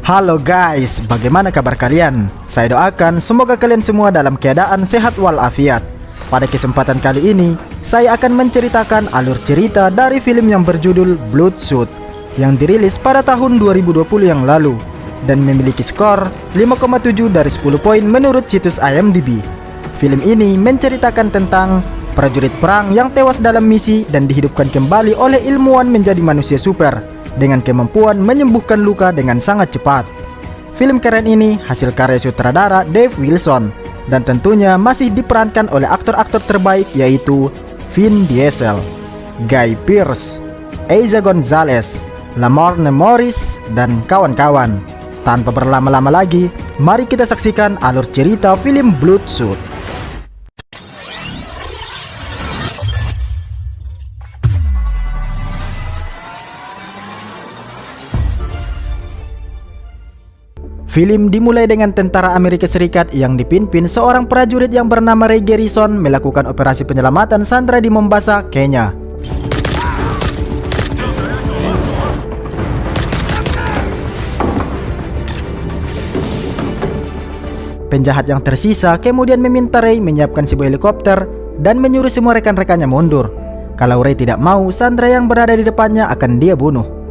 Halo guys, bagaimana kabar kalian? Saya doakan semoga kalian semua dalam keadaan sehat walafiat. Pada kesempatan kali ini, saya akan menceritakan alur cerita dari film yang berjudul Bloodshot yang dirilis pada tahun 2020 yang lalu dan memiliki skor 5,7 dari 10 poin menurut situs IMDb. Film ini menceritakan tentang prajurit perang yang tewas dalam misi dan dihidupkan kembali oleh ilmuwan menjadi manusia super dengan kemampuan menyembuhkan luka dengan sangat cepat. Film keren ini hasil karya sutradara Dave Wilson dan tentunya masih diperankan oleh aktor-aktor terbaik yaitu Vin Diesel, Guy Pearce, Eiza Gonzalez, Lamorne Morris, dan kawan-kawan. Tanpa berlama-lama lagi, mari kita saksikan alur cerita film Bloodshot. Film dimulai dengan tentara Amerika Serikat yang dipimpin seorang prajurit yang bernama Ray Garrison melakukan operasi penyelamatan sandera di Mombasa, Kenya. Penjahat yang tersisa kemudian meminta Ray menyiapkan sebuah helikopter dan menyuruh semua rekan-rekannya mundur. Kalau Ray tidak mau, sandera yang berada di depannya akan dia bunuh.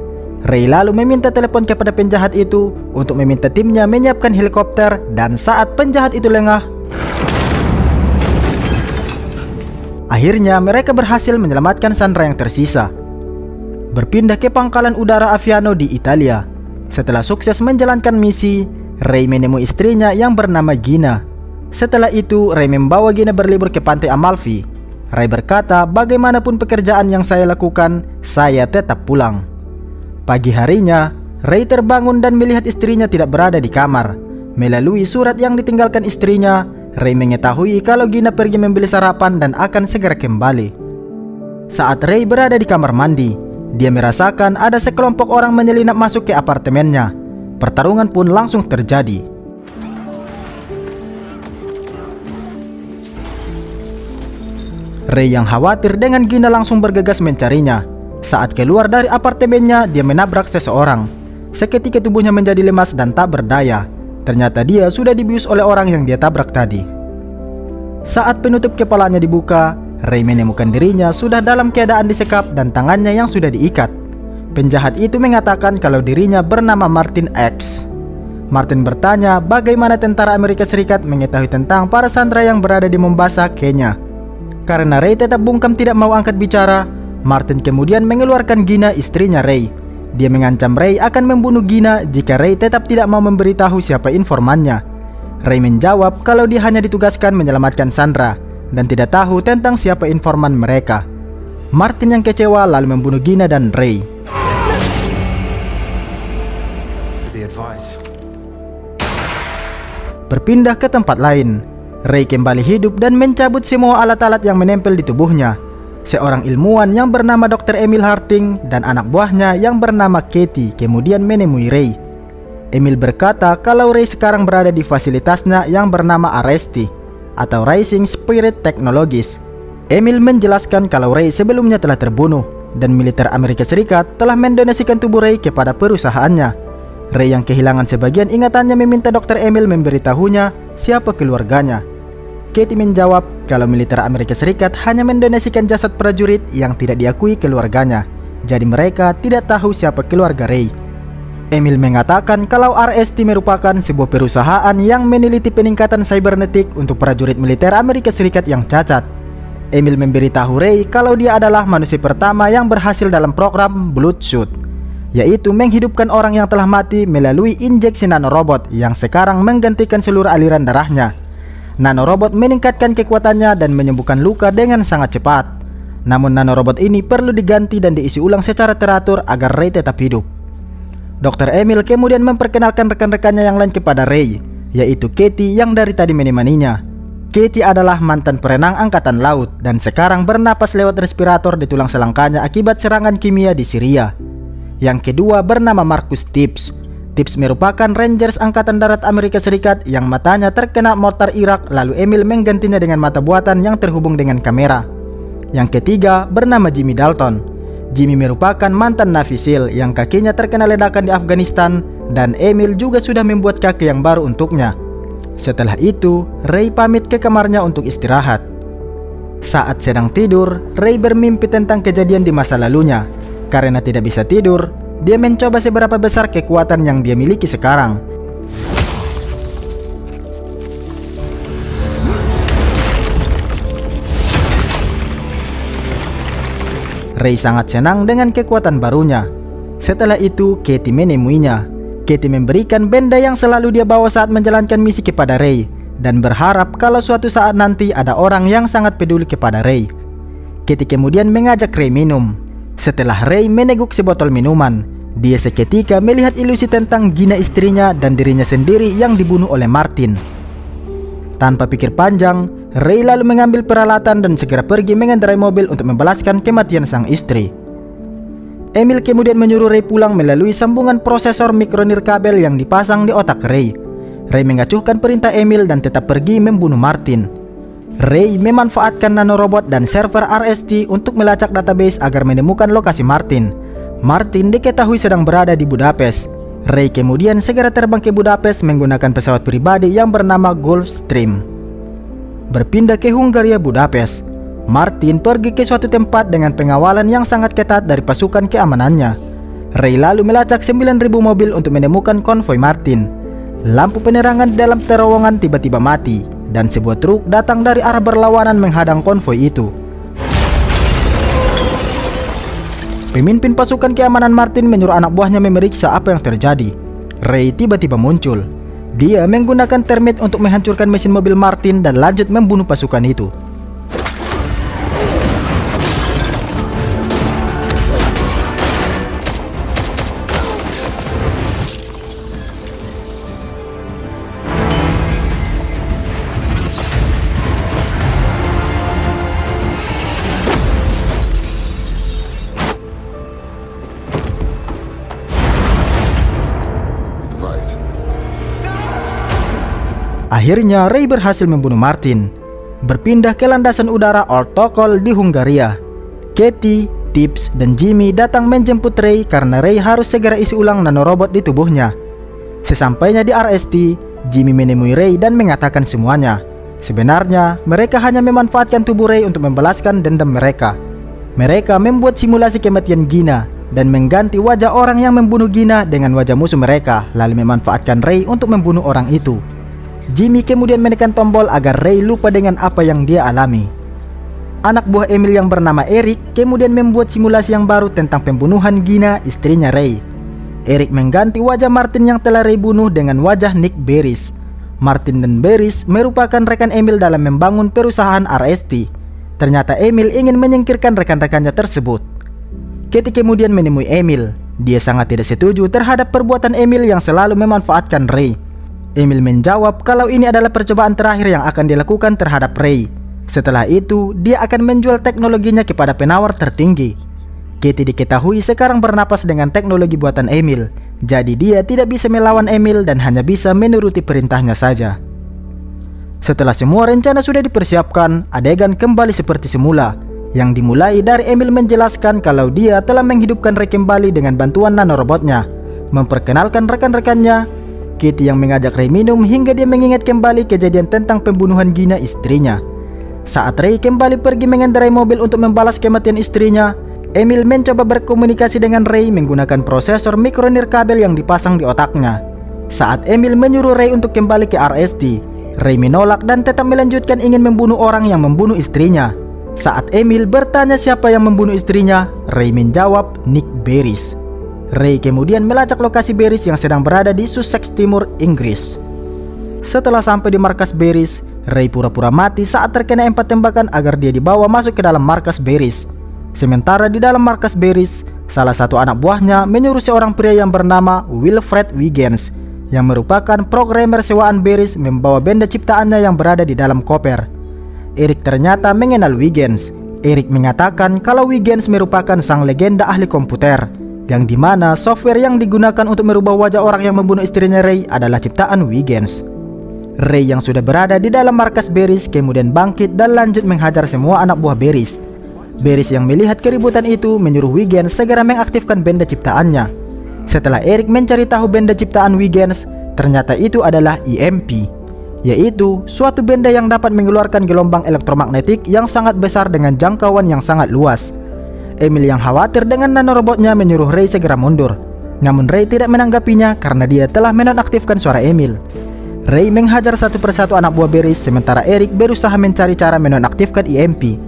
Ray lalu meminta telepon kepada penjahat itu untuk meminta timnya menyiapkan helikopter, dan saat penjahat itu lengah, akhirnya mereka berhasil menyelamatkan sandera yang tersisa. Berpindah ke pangkalan udara Aviano di Italia. Setelah sukses menjalankan misi, Ray menemui istrinya yang bernama Gina. Setelah itu, Ray membawa Gina berlibur ke pantai Amalfi. Ray berkata, bagaimanapun pekerjaan yang saya lakukan, saya tetap pulang. Pagi harinya, Ray terbangun dan melihat istrinya tidak berada di kamar. Melalui surat yang ditinggalkan istrinya, Ray mengetahui kalau Gina pergi membeli sarapan dan akan segera kembali. Saat Ray berada di kamar mandi, dia merasakan ada sekelompok orang menyelinap masuk ke apartemennya. Pertarungan pun langsung terjadi. Ray yang khawatir dengan Gina langsung bergegas mencarinya. Saat keluar dari apartemennya, dia menabrak seseorang. Seketika tubuhnya menjadi lemas dan tak berdaya. Ternyata dia sudah dibius oleh orang yang dia tabrak tadi. Saat penutup kepalanya dibuka, Ray menemukan dirinya sudah dalam keadaan disekap dan tangannya yang sudah diikat. Penjahat itu mengatakan kalau dirinya bernama Martin X. Martin bertanya bagaimana tentara Amerika Serikat mengetahui tentang para sandera yang berada di Mombasa, Kenya. Karena Ray tetap bungkam tidak mau angkat bicara, Martin kemudian mengeluarkan Gina, istrinya Ray. Dia mengancam Ray akan membunuh Gina jika Ray tetap tidak mau memberitahu siapa informannya. Ray menjawab kalau dia hanya ditugaskan menyelamatkan Sandra dan tidak tahu tentang siapa informan mereka. Martin yang kecewa lalu membunuh Gina dan Ray. Berpindah ke tempat lain, Ray kembali hidup dan mencabut semua alat-alat yang menempel di tubuhnya. Seorang ilmuwan yang bernama Dr. Emil Harting dan anak buahnya yang bernama Katie kemudian menemui Ray. Emil berkata kalau Ray sekarang berada di fasilitasnya yang bernama Aresti atau Rising Spirit Technologies. Emil menjelaskan kalau Ray sebelumnya telah terbunuh dan militer Amerika Serikat telah mendonasikan tubuh Ray kepada perusahaannya. Ray yang kehilangan sebagian ingatannya meminta Dr. Emil memberitahunya siapa keluarganya. Katie menjawab kalau militer Amerika Serikat hanya mendonasikan jasad prajurit yang tidak diakui keluarganya. Jadi mereka tidak tahu siapa keluarga Ray. Emil mengatakan kalau RST merupakan sebuah perusahaan yang meneliti peningkatan cybernetik untuk prajurit militer Amerika Serikat yang cacat. Emil memberitahu Ray kalau dia adalah manusia pertama yang berhasil dalam program Bloodshot, yaitu menghidupkan orang yang telah mati melalui injeksi nanorobot yang sekarang menggantikan seluruh aliran darahnya. Nanorobot meningkatkan kekuatannya dan menyembuhkan luka dengan sangat cepat. Namun nanorobot ini perlu diganti dan diisi ulang secara teratur agar Ray tetap hidup. Dr. Emil kemudian memperkenalkan rekan-rekannya yang lain kepada Ray, yaitu Katie yang dari tadi menemaninya. Katie adalah mantan perenang angkatan laut dan sekarang bernapas lewat respirator di tulang selangkanya akibat serangan kimia di Syria. Yang kedua bernama Marcus Tips. Tips merupakan Rangers Angkatan Darat Amerika Serikat yang matanya terkena mortar Irak, lalu Emil menggantinya dengan mata buatan yang terhubung dengan kamera. Yang ketiga bernama Jimmy Dalton. Jimmy merupakan mantan Navy SEAL yang kakinya terkena ledakan di Afghanistan dan Emil juga sudah membuat kakek yang baru untuknya. Setelah itu, Ray pamit ke kamarnya untuk istirahat. Saat sedang tidur, Ray bermimpi tentang kejadian di masa lalunya. Karena tidak bisa tidur, dia mencoba seberapa besar kekuatan yang dia miliki sekarang. Ray sangat senang dengan kekuatan barunya. Setelah itu, Katie menemuinya. Katie memberikan benda yang selalu dia bawa saat menjalankan misi kepada Ray, dan berharap kalau suatu saat nanti ada orang yang sangat peduli kepada Ray. Katie kemudian mengajak Ray minum. Setelah Ray meneguk sebotol minuman, dia seketika melihat ilusi tentang Gina istrinya dan dirinya sendiri yang dibunuh oleh Martin. Tanpa pikir panjang, Ray lalu mengambil peralatan dan segera pergi mengendarai mobil untuk membalaskan kematian sang istri. Emil kemudian menyuruh Ray pulang melalui sambungan prosesor mikronirkabel yang dipasang di otak Ray. Ray mengacuhkan perintah Emil dan tetap pergi membunuh Martin. Ray memanfaatkan nanorobot dan server RST untuk melacak database agar menemukan lokasi Martin. Martin diketahui sedang berada di Budapest. Ray kemudian segera terbang ke Budapest menggunakan pesawat pribadi yang bernama Gulfstream. Berpindah ke Hungaria, Budapest, Martin pergi ke suatu tempat dengan pengawalan yang sangat ketat dari pasukan keamanannya. Ray lalu melacak 9.000 mobil untuk menemukan konvoi Martin. Lampu penerangan di dalam terowongan tiba-tiba mati, dan sebuah truk datang dari arah berlawanan menghadang konvoi itu. Pemimpin pasukan keamanan Martin menyuruh anak buahnya memeriksa apa yang terjadi. Ray tiba-tiba muncul. Dia menggunakan termit untuk menghancurkan mesin mobil Martin dan lanjut membunuh pasukan itu. Akhirnya Ray berhasil membunuh Martin. Berpindah ke landasan udara Ortokol di Hungaria. Katie, Tips, dan Jimmy datang menjemput Ray karena Ray harus segera isi ulang nanorobot di tubuhnya. Sesampainya di RST, Jimmy menemui Ray dan mengatakan semuanya. Sebenarnya, mereka hanya memanfaatkan tubuh Ray untuk membalaskan dendam mereka. Mereka membuat simulasi kematian Gina dan mengganti wajah orang yang membunuh Gina dengan wajah musuh mereka, lalu memanfaatkan Ray untuk membunuh orang itu. Jimmy kemudian menekan tombol agar Ray lupa dengan apa yang dia alami. Anak buah Emil yang bernama Eric kemudian membuat simulasi yang baru tentang pembunuhan Gina, istrinya Ray. Eric mengganti wajah Martin yang telah Ray bunuh dengan wajah Nick Beris. Martin dan Beris merupakan rekan Emil dalam membangun perusahaan RST. Ternyata Emil ingin menyingkirkan rekan-rekannya tersebut. Katie kemudian menemui Emil. Dia sangat tidak setuju terhadap perbuatan Emil yang selalu memanfaatkan Ray. Emil menjawab kalau ini adalah percobaan terakhir yang akan dilakukan terhadap Ray. Setelah itu, dia akan menjual teknologinya kepada penawar tertinggi. Katie diketahui sekarang bernapas dengan teknologi buatan Emil, jadi dia tidak bisa melawan Emil dan hanya bisa menuruti perintahnya saja. Setelah semua rencana sudah dipersiapkan, adegan kembali seperti semula, yang dimulai dari Emil menjelaskan kalau dia telah menghidupkan Ray kembali dengan bantuan nanorobotnya, memperkenalkan rekan-rekannya. Katie yang mengajak Ray minum hingga dia mengingat kembali kejadian tentang pembunuhan Gina, istrinya. Saat Ray kembali pergi mengendarai mobil untuk membalas kematian istrinya, Emil mencoba berkomunikasi dengan Ray menggunakan prosesor mikronirkabel yang dipasang di otaknya. Saat Emil menyuruh Ray untuk kembali ke RST, Ray menolak dan tetap melanjutkan ingin membunuh orang yang membunuh istrinya. Saat Emil bertanya siapa yang membunuh istrinya, Ray menjawab Nick Beris. Ray kemudian melacak lokasi Beris yang sedang berada di Sussex Timur, Inggris. Setelah sampai di markas Beris, Ray pura-pura mati saat terkena 4 tembakan agar dia dibawa masuk ke dalam markas Beris. Sementara di dalam markas Beris, salah satu anak buahnya menyuruh seorang pria yang bernama Wilfred Wiggins, yang merupakan programmer sewaan Beris, membawa benda ciptaannya yang berada di dalam koper. Eric ternyata mengenal Wiggins. Eric mengatakan kalau Wiggins merupakan sang legenda ahli komputer, yang dimana software yang digunakan untuk merubah wajah orang yang membunuh istrinya Ray adalah ciptaan Wiggins. Ray yang sudah berada di dalam markas Beris kemudian bangkit dan lanjut menghajar semua anak buah Beris. Beris yang melihat keributan itu menyuruh Wiggins segera mengaktifkan benda ciptaannya. Setelah Eric mencari tahu benda ciptaan Huygens, ternyata itu adalah EMP, yaitu suatu benda yang dapat mengeluarkan gelombang elektromagnetik yang sangat besar dengan jangkauan yang sangat luas. Emil yang khawatir dengan nanorobotnya menyuruh Ray segera mundur. Namun Ray tidak menanggapinya karena dia telah menonaktifkan suara Emil. Ray menghajar satu persatu anak buah Barris, sementara Eric berusaha mencari cara menonaktifkan EMP.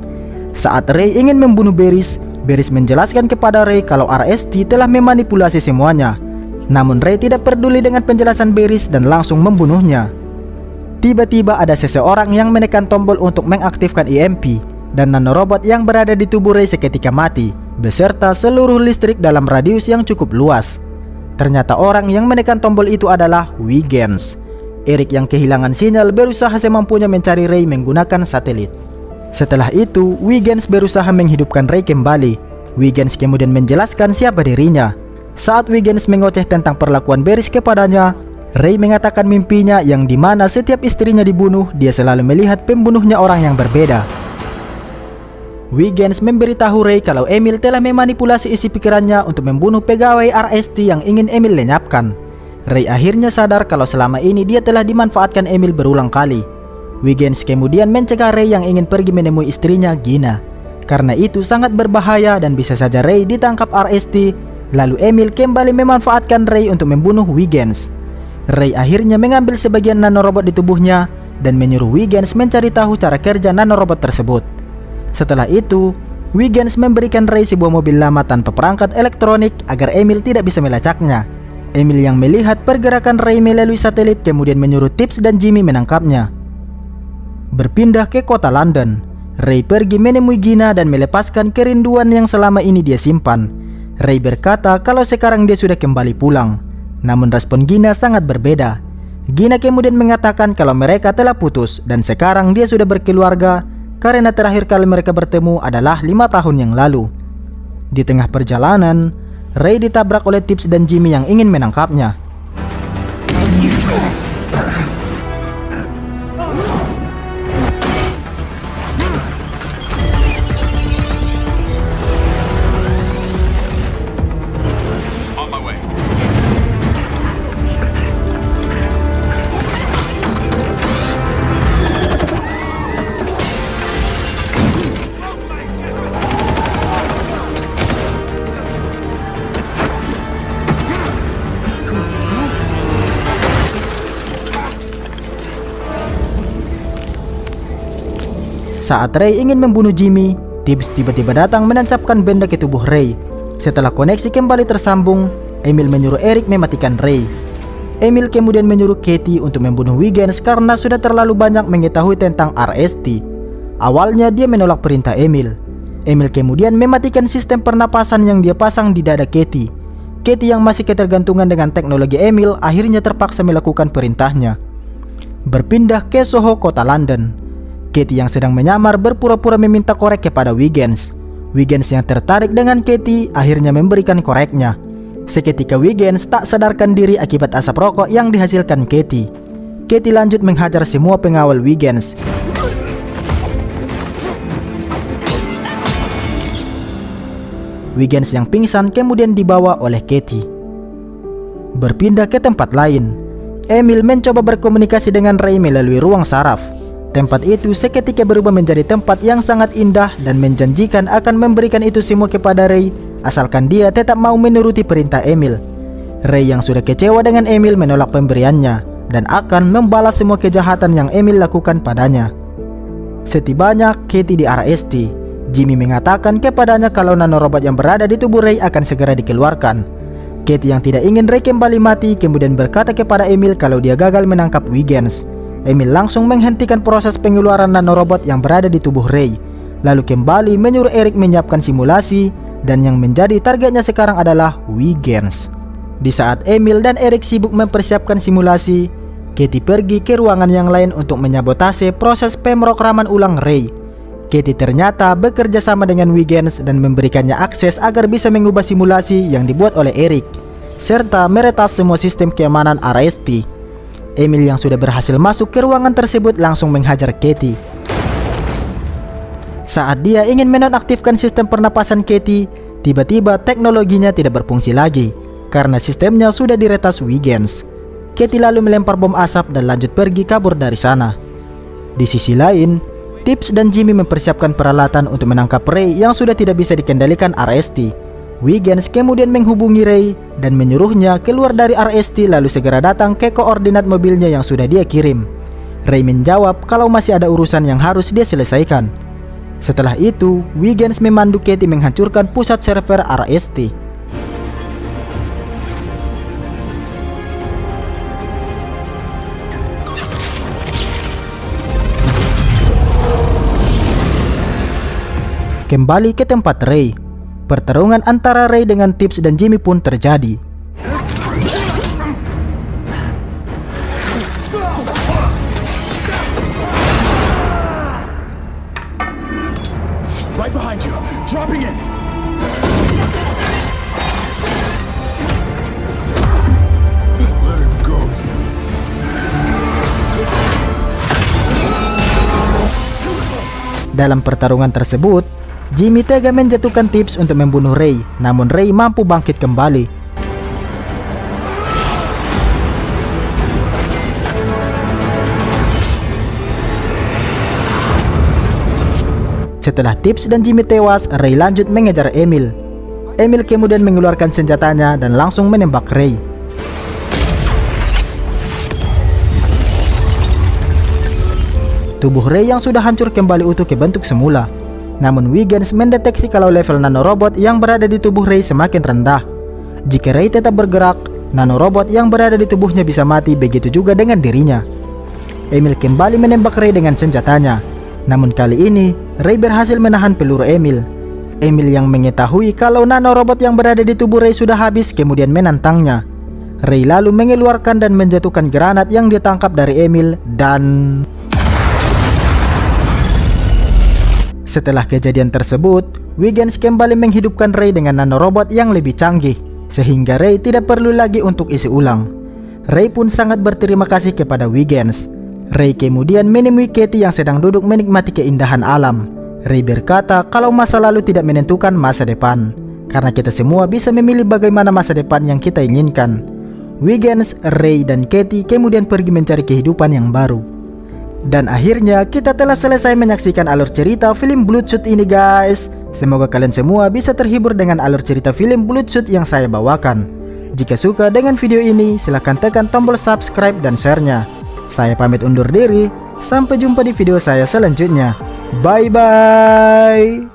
Saat Ray ingin membunuh Barris, Barris menjelaskan kepada Ray kalau RST telah memanipulasi semuanya. Namun Ray tidak peduli dengan penjelasan Barris dan langsung membunuhnya. Tiba-tiba ada seseorang yang menekan tombol untuk mengaktifkan EMP, dan nanorobot yang berada di tubuh Ray seketika mati, beserta seluruh listrik dalam radius yang cukup luas. Ternyata orang yang menekan tombol itu adalah Huygens. Eric yang kehilangan sinyal berusaha semampunya mencari Ray menggunakan satelit. Setelah itu, Huygens berusaha menghidupkan Ray kembali. Huygens kemudian menjelaskan siapa dirinya. Saat Huygens mengoceh tentang perlakuan Barris kepadanya, Ray mengatakan mimpinya yang dimana setiap istrinya dibunuh, dia selalu melihat pembunuhnya orang yang berbeda. Huygens memberitahu Ray kalau Emil telah memanipulasi isi pikirannya untuk membunuh pegawai RST yang ingin Emil lenyapkan. Ray akhirnya sadar kalau selama ini dia telah dimanfaatkan Emil berulang kali. Huygens kemudian mencegah Ray yang ingin pergi menemui istrinya, Gina. Karena itu sangat berbahaya dan bisa saja Ray ditangkap RST. Lalu Emil kembali memanfaatkan Ray untuk membunuh Huygens. Ray akhirnya mengambil sebagian nanorobot di tubuhnya dan menyuruh Huygens mencari tahu cara kerja nanorobot tersebut. Setelah itu, Huygens memberikan Ray sebuah mobil lama tanpa perangkat elektronik agar Emil tidak bisa melacaknya. Emil yang melihat pergerakan Ray melalui satelit kemudian menyuruh Tibbs dan Jimmy menangkapnya. Berpindah ke kota London, Ray pergi menemui Gina dan melepaskan kerinduan yang selama ini dia simpan. Ray berkata kalau sekarang dia sudah kembali pulang. Namun respon Gina sangat berbeda. Gina kemudian mengatakan kalau mereka telah putus dan sekarang dia sudah berkeluarga karena terakhir kali mereka bertemu adalah 5 tahun yang lalu. Di tengah perjalanan, Ray ditabrak oleh Tibbs dan Jimmy yang ingin menangkapnya. Saat Ray ingin membunuh Jimmy, Tibbs tiba-tiba datang menancapkan benda ke tubuh Ray. Setelah koneksi kembali tersambung, Emil menyuruh Eric mematikan Ray. Emil kemudian menyuruh Katie untuk membunuh Huygens karena sudah terlalu banyak mengetahui tentang RST. Awalnya dia menolak perintah Emil. Emil kemudian mematikan sistem pernapasan yang dia pasang di dada Katie. Katie yang masih ketergantungan dengan teknologi Emil akhirnya terpaksa melakukan perintahnya. Berpindah ke Soho, kota London. Katie yang sedang menyamar berpura-pura meminta korek kepada Huygens. Huygens yang tertarik dengan Katie akhirnya memberikan koreknya. Seketika Huygens tak sadarkan diri akibat asap rokok yang dihasilkan Katie. Katie lanjut menghajar semua pengawal Huygens. Huygens yang pingsan kemudian dibawa oleh Katie. Berpindah ke tempat lain, Emil mencoba berkomunikasi dengan Ray melalui ruang saraf. Tempat itu seketika berubah menjadi tempat yang sangat indah dan menjanjikan akan memberikan itu semua kepada Ray asalkan dia tetap mau menuruti perintah Emil. Ray yang sudah kecewa dengan Emil menolak pemberiannya dan akan membalas semua kejahatan yang Emil lakukan padanya. Setibanya Katie di RST, Jimmy mengatakan kepadanya kalau nanorobot yang berada di tubuh Ray akan segera dikeluarkan. Katie yang tidak ingin Ray kembali mati kemudian berkata kepada Emil kalau dia gagal menangkap Huygens. Emil langsung menghentikan proses pengeluaran nanorobot yang berada di tubuh Ray, lalu kembali menyuruh Eric menyiapkan simulasi dan yang menjadi targetnya sekarang adalah Huygens. Di saat Emil dan Eric sibuk mempersiapkan simulasi, Katie pergi ke ruangan yang lain untuk menyabotase proses pemrograman ulang Ray. Katie ternyata bekerja sama dengan Huygens dan memberikannya akses agar bisa mengubah simulasi yang dibuat oleh Eric, serta meretas semua sistem keamanan RST. Emil yang sudah berhasil masuk ke ruangan tersebut langsung menghajar Katie. Saat dia ingin menonaktifkan sistem pernapasan Katie, tiba-tiba teknologinya tidak berfungsi lagi. karena sistemnya sudah diretas Huygens. Katie lalu melempar bom asap dan lanjut pergi kabur dari sana. Di sisi lain, Tips dan Jimmy mempersiapkan peralatan untuk menangkap Ray yang sudah tidak bisa dikendalikan RST. Huygens kemudian menghubungi Ray dan menyuruhnya keluar dari RST lalu segera datang ke koordinat mobilnya yang sudah dia kirim. Ray menjawab kalau masih ada urusan yang harus dia selesaikan. Setelah itu, Huygens memandu Katie menghancurkan pusat server RST. Kembali ke tempat Ray. Pertarungan antara Ray dengan Tips dan Jimmy pun terjadi. Right behind you, dropping in. Let him go. Dalam pertarungan tersebut, Jimmy tega menjatuhkan Tips untuk membunuh Ray, namun Ray mampu bangkit kembali. Setelah Tips dan Jimmy tewas, Ray lanjut mengejar Emil. Emil kemudian mengeluarkan senjatanya dan langsung menembak Ray. Tubuh Ray yang sudah hancur kembali utuh ke bentuk semula. Namun Huygens mendeteksi kalau level nanorobot yang berada di tubuh Ray semakin rendah. Jika Ray tetap bergerak, nanorobot yang berada di tubuhnya bisa mati, begitu juga dengan dirinya. Emil kembali menembak Ray dengan senjatanya. Namun kali ini, Ray berhasil menahan peluru Emil. Emil yang mengetahui kalau nanorobot yang berada di tubuh Ray sudah habis kemudian menantangnya. Ray lalu mengeluarkan dan menjatuhkan granat yang ditangkap dari Emil dan... Setelah kejadian tersebut, Huygens kembali menghidupkan Ray dengan nanorobot yang lebih canggih, sehingga Ray tidak perlu lagi untuk isi ulang. Ray pun sangat berterima kasih kepada Huygens. Ray kemudian menemui Katie yang sedang duduk menikmati keindahan alam. Ray berkata kalau masa lalu tidak menentukan masa depan, karena kita semua bisa memilih bagaimana masa depan yang kita inginkan. Huygens, Ray, dan Katie kemudian pergi mencari kehidupan yang baru. Dan akhirnya kita telah selesai menyaksikan alur cerita film Bloodshot ini guys. Semoga kalian semua bisa terhibur dengan alur cerita film Bloodshot yang saya bawakan. Jika suka dengan video ini, silahkan tekan tombol subscribe dan share-nya. Saya pamit undur diri, sampai jumpa di video saya selanjutnya. Bye bye.